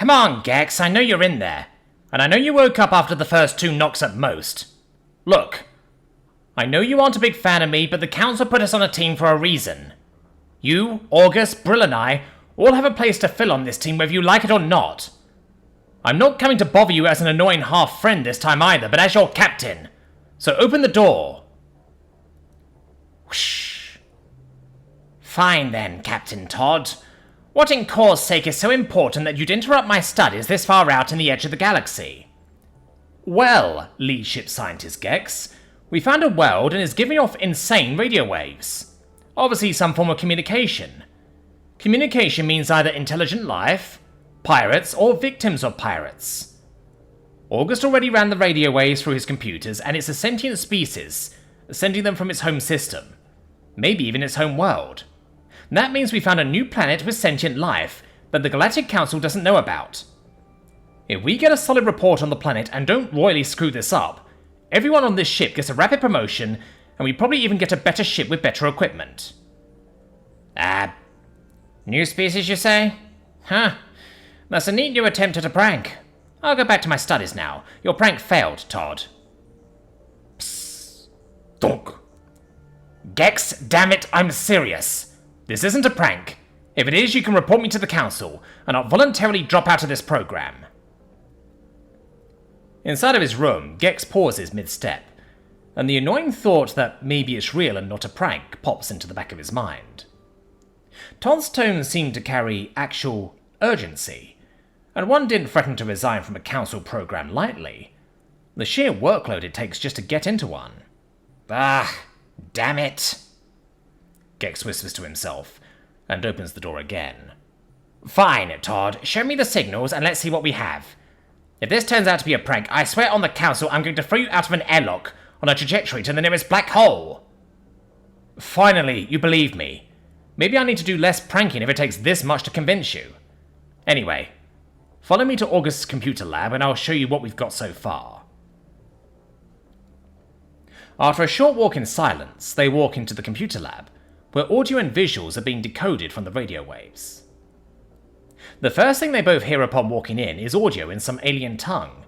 Come on, Gex, I know you're in there. And I know you woke up after the first 2 knocks at most. Look, I know you aren't a big fan of me, but the council put us on a team for a reason. You, August, Brill and I all have a place to fill on this team whether you like it or not. I'm not coming to bother you as an annoying half-friend this time either, but as your captain. So open the door. Whoosh. Fine then, Captain Todd. What in Core's sake is so important that you'd interrupt my studies this far out in the edge of the galaxy? Well, lead ship scientist Gex, we found a world and is giving off insane radio waves. Obviously some form of communication. Communication means either intelligent life, pirates, or victims of pirates. August already ran the radio waves through his computers, and it's a sentient species, sending them from its home system. Maybe even its home world. That means we found a new planet with sentient life that the Galactic Council doesn't know about. If we get a solid report on the planet and don't royally screw this up, everyone on this ship gets a rapid promotion, and we probably even get a better ship with better equipment. New species, you say? Huh. That's a neat new attempt at a prank. I'll go back to my studies now. Your prank failed, Todd. Psst. Donk. Gex, damn it, I'm serious. This isn't a prank. If it is, you can report me to the council, and I'll voluntarily drop out of this program. Inside of his room, Gex pauses mid-step, and the annoying thought that maybe it's real and not a prank pops into the back of his mind. Todd's tone seemed to carry actual urgency, and one didn't threaten to resign from a council program lightly. The sheer workload it takes just to get into one. Damn it. Gex whispers to himself, and opens the door again. Fine, Todd, show me the signals and let's see what we have. If this turns out to be a prank, I swear on the council I'm going to throw you out of an airlock on a trajectory to the nearest black hole. Finally, you believe me. Maybe I need to do less pranking if it takes this much to convince you. Anyway, follow me to August's computer lab and I'll show you what we've got so far. After a short walk in silence, they walk into the computer lab, where audio and visuals are being decoded from the radio waves. The first thing they both hear upon walking in is audio in some alien tongue,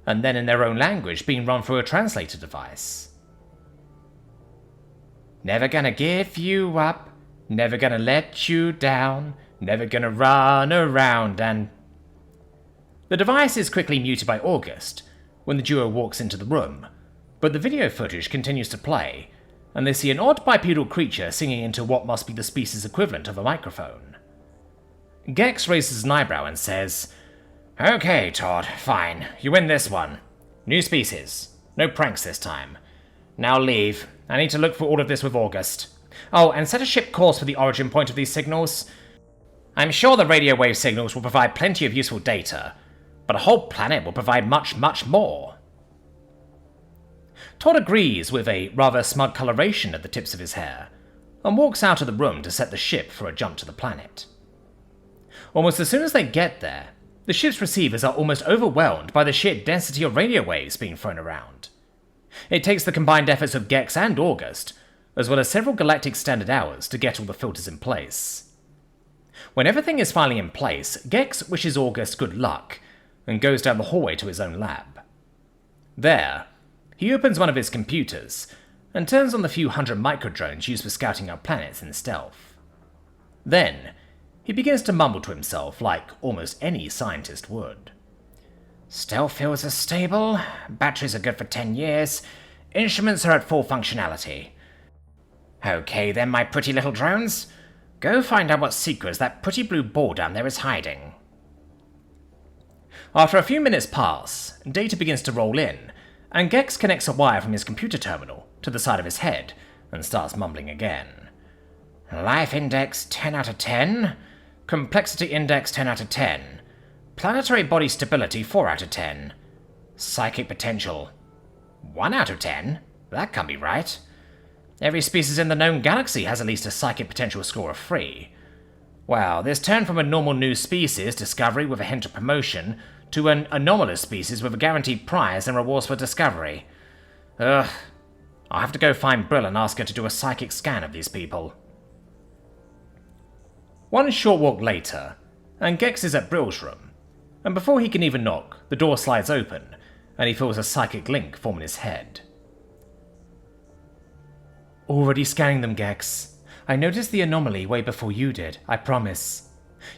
and then in their own language being run through a translator device. Never gonna give you up, never gonna let you down, never gonna run around and... The device is quickly muted by August when the duo walks into the room, but the video footage continues to play, and they see an odd bipedal creature singing into what must be the species equivalent of a microphone. Gex raises an eyebrow and says, Okay, Todd, fine. You win this one. New species. No pranks this time. Now leave. I need to look for all of this with August. Oh, and set a ship course for the origin point of these signals. I'm sure the radio wave signals will provide plenty of useful data, but a whole planet will provide much, much more. Todd agrees with a rather smug coloration at the tips of his hair, and walks out of the room to set the ship for a jump to the planet. Almost as soon as they get there, the ship's receivers are almost overwhelmed by the sheer density of radio waves being thrown around. It takes the combined efforts of Gex and August, as well as several galactic standard hours, to get all the filters in place. When everything is finally in place, Gex wishes August good luck, and goes down the hallway to his own lab. There, he opens one of his computers, and turns on the few hundred microdrones used for scouting out planets in stealth. Then, he begins to mumble to himself like almost any scientist would. Stealth fields are stable, batteries are good for 10 years, instruments are at full functionality. Okay then, my pretty little drones, go find out what secrets that pretty blue ball down there is hiding. After a few minutes pass, data begins to roll in, and Gex connects a wire from his computer terminal to the side of his head and starts mumbling again. Life index 10 out of 10, complexity index 10 out of 10, planetary body stability 4 out of 10, psychic potential 1 out of 10? That can't be right. Every species in the known galaxy has at least a psychic potential score of 3. Wow, this turned from a normal new species discovery with a hint of promotion to an anomalous species with a guaranteed prize and rewards for discovery. Ugh. I'll have to go find Brill and ask her to do a psychic scan of these people. One short walk later, and Gex is at Brill's room, and before he can even knock, the door slides open, and he feels a psychic link form in his head. Already scanning them, Gex. I noticed the anomaly way before you did, I promise.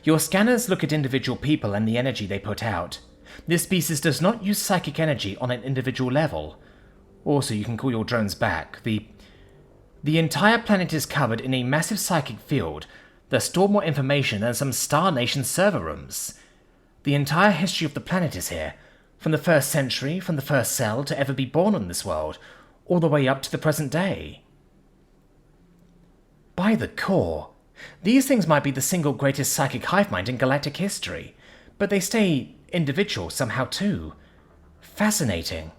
Your scanners look at individual people and the energy they put out. This species does not use psychic energy on an individual level. Also, you can call your drones back. The entire planet is covered in a massive psychic field that store more information than some Star Nation server rooms. The entire history of the planet is here, from the first century, from the first cell to ever be born on this world, all the way up to the present day. By the core, these things might be the single greatest psychic hive mind in galactic history, but they stay individual somehow too. Fascinating.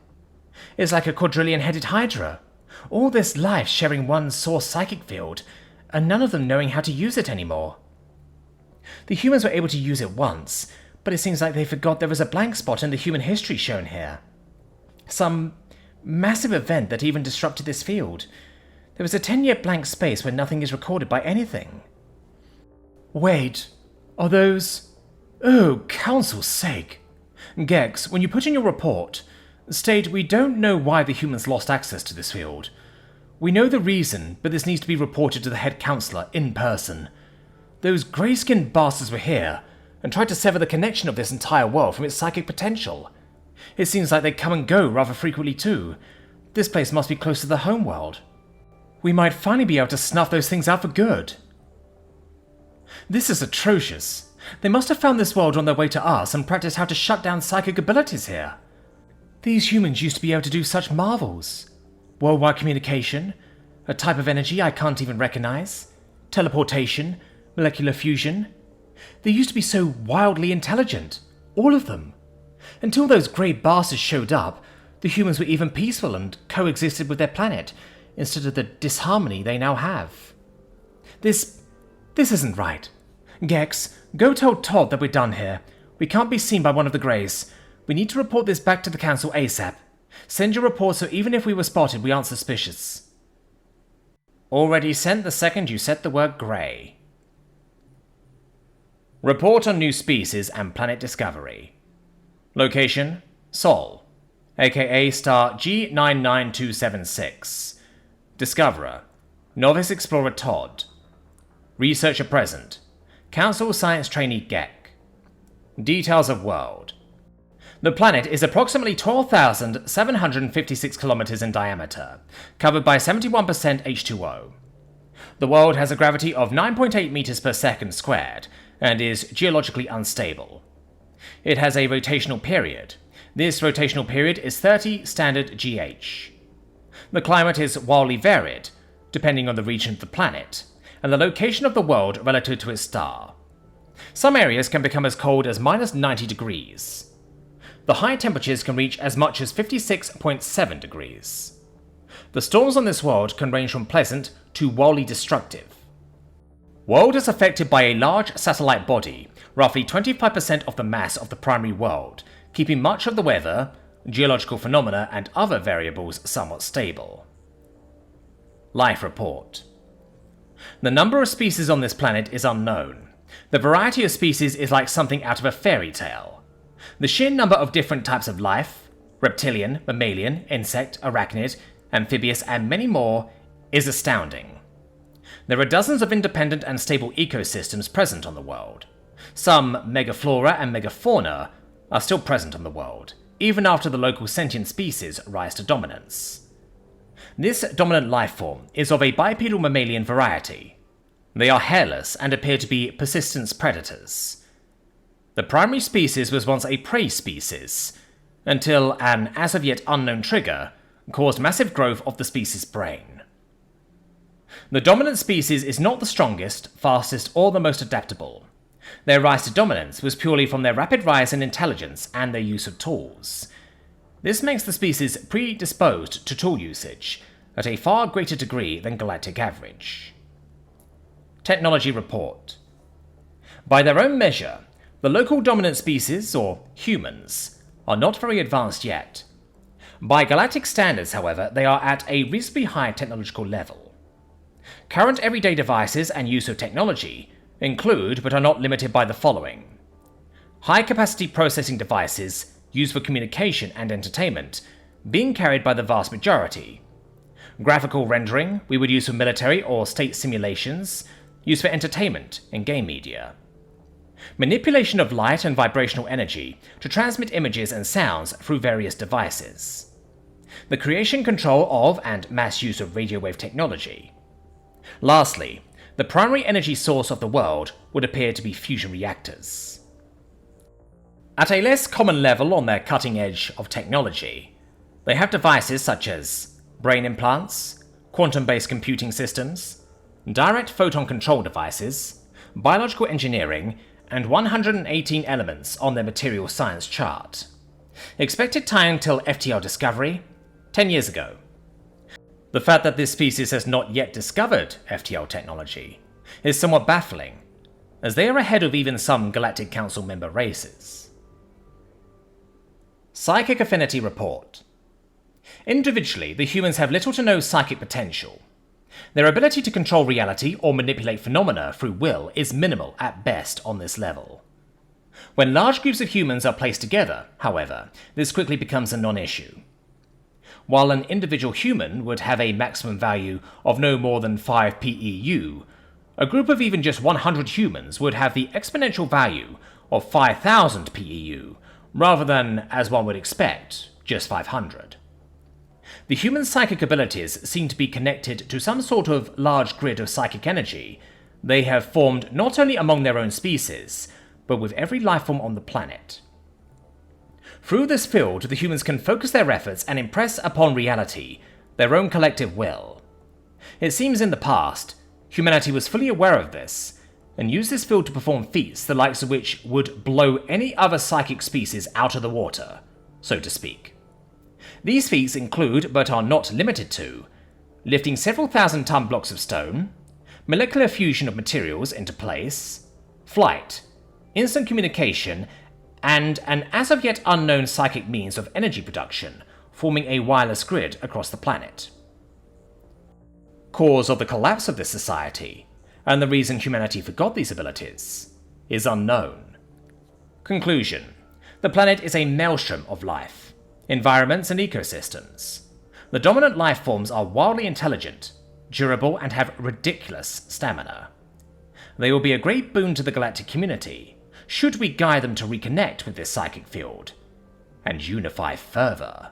It's like a quadrillion-headed hydra. All this life sharing one source psychic field, and none of them knowing how to use it anymore. The humans were able to use it once, but it seems like they forgot there was a blank spot in the human history shown here. Some massive event that even disrupted this field. There was a 10-year blank space where nothing is recorded by anything. Wait, are those... Oh, council's sake. Gex, when you put in your report, state we don't know why the humans lost access to this field. We know the reason, but this needs to be reported to the head councillor in person. Those grey-skinned bastards were here, and tried to sever the connection of this entire world from its psychic potential. It seems like they come and go rather frequently too. This place must be close to the homeworld. We might finally be able to snuff those things out for good. This is atrocious. They must have found this world on their way to us and practiced how to shut down psychic abilities here. These humans used to be able to do such marvels. Worldwide communication, a type of energy I can't even recognize, teleportation, molecular fusion. They used to be so wildly intelligent, all of them. Until those grey bastards showed up, the humans were even peaceful and coexisted with their planet, instead of the disharmony they now have. This isn't right. Gex, go tell Todd that we're done here. We can't be seen by one of the Greys. We need to report this back to the council ASAP. Send your report so even if we were spotted, we aren't suspicious. Already sent the second you said the word Grey. Report on new species and planet discovery. Location, Sol, aka star G99276. Discoverer, Novice Explorer Todd. Researcher present, Council Science Trainee Gek. Details of world. The planet is approximately 12,756 kilometers in diameter, covered by 71% H2O. The world has a gravity of 9.8 meters per second squared, and is geologically unstable. It has a rotational period. This rotational period is 30 standard GH. The climate is wildly varied, depending on the region of the planet, and the location of the world relative to its star. Some areas can become as cold as minus 90 degrees. The high temperatures can reach as much as 56.7 degrees. The storms on this world can range from pleasant to wildly destructive. World is affected by a large satellite body, roughly 25% of the mass of the primary world, keeping much of the weather, geological phenomena, and other variables somewhat stable. Life report. The number of species on this planet is unknown. The variety of species is like something out of a fairy tale. The sheer number of different types of life, reptilian, mammalian, insect, arachnid, amphibious, and many more, is astounding. There are dozens of independent and stable ecosystems present on the world. Some megaflora and megafauna are still present on the world, even after the local sentient species rise to dominance. This dominant life form is of a bipedal mammalian variety. They are hairless and appear to be persistence predators. The primary species was once a prey species, until an as of yet unknown trigger caused massive growth of the species' brain. The dominant species is not the strongest, fastest, or the most adaptable. Their rise to dominance was purely from their rapid rise in intelligence and their use of tools. This makes the species predisposed to tool usage at a far greater degree than galactic average. Technology report. By their own measure, the local dominant species, or humans, are not very advanced yet. By galactic standards, however, they are at a reasonably high technological level. Current everyday devices and use of technology include, but are not limited by, the following: high-capacity processing devices used for communication and entertainment being carried by the vast majority. Graphical rendering we would use for military or state simulations, used for entertainment and game media. Manipulation of light and vibrational energy to transmit images and sounds through various devices. The creation, control of, and mass use of radio wave technology. Lastly, the primary energy source of the world would appear to be fusion reactors. At a less common level on their cutting edge of technology, they have devices such as brain implants, quantum-based computing systems, direct photon control devices, biological engineering, and 118 elements on their material science chart. Expected time until FTL discovery, 10 years ago. The fact that this species has not yet discovered FTL technology is somewhat baffling, as they are ahead of even some Galactic Council member races. Psychic Affinity Report. Individually, the humans have little to no psychic potential. Their ability to control reality or manipulate phenomena through will is minimal at best on this level. When large groups of humans are placed together, however, this quickly becomes a non-issue. While an individual human would have a maximum value of no more than 5 PEU, a group of even just 100 humans would have the exponential value of 5,000 PEU, rather than, as one would expect, just 500. The human psychic abilities seem to be connected to some sort of large grid of psychic energy they have formed not only among their own species, but with every life form on the planet. Through this field, the humans can focus their efforts and impress upon reality their own collective will. It seems in the past, humanity was fully aware of this, and used this field to perform feats the likes of which would blow any other psychic species out of the water, so to speak. These feats include, but are not limited to, lifting several thousand-ton blocks of stone, molecular fusion of materials into place, flight, instant communication, and an as-of-yet unknown psychic means of energy production, forming a wireless grid across the planet. Cause of the collapse of this society, and the reason humanity forgot these abilities, is unknown. Conclusion: the planet is a maelstrom of life, environments, and ecosystems. The dominant life forms are wildly intelligent, durable, and have ridiculous stamina. They will be a great boon to the galactic community, should we guide them to reconnect with this psychic field and unify further.